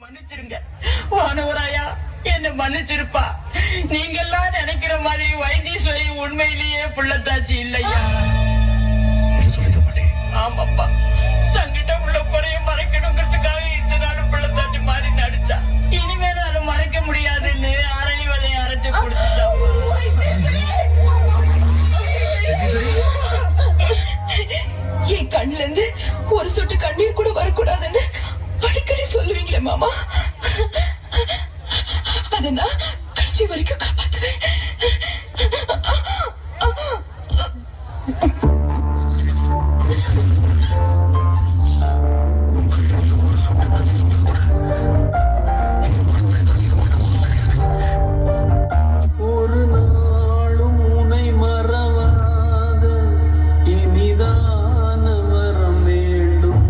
மன்னிச்சிருங்க வானவராயா, என்ன மன்னிச்சிருப்பா. நீங்க எல்லாம் நினைக்கிற மாதிரி வைத்தீஸ்வரி உண்மையிலேயே புள்ளத்தாச்சி இல்லையா? சொல்லிக்க மாட்டேன். ஆமாப்பா, தங்கிட்ட உள்ள குறைய மறைக்கணுங்கிறதுக்காக இந்த நாள் புள்ளத்தாச்சி மாதிரி நடிச்சா. இனிமேல அதை மறைக்க முடியாதுன்னு அரளி வலையை அரைச்சு கொடுத்துட்டா. என் கண்ணுல இருந்து ஒரு சொட்டு கண்ணீர் கூட வரக்கூடாதுன்னு அடிக்கடி சொல்லுவீங்களே மாமா. அதை நான் கடைசி வரைக்கும் காப்பாத்துவேன். ஒரு நாளும் உனை மறவாத இனிதான வரம் வேண்டும்.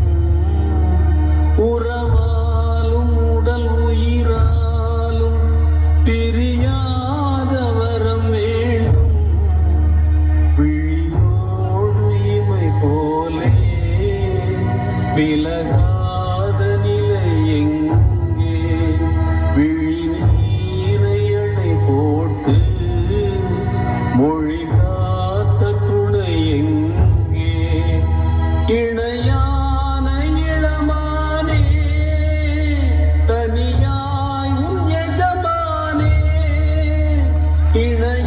உறவாலும் உடல் உயிராலும் பிரியாத வரம் வேண்டும். விழியோடு இமை போலே விலகாத நிலை எங்கே? விழி நீரை அணை போட்டு மொழி காத்த துணை எங்கே? இணையான இளமானே, தனியாய் உன் எஜமானே. இணை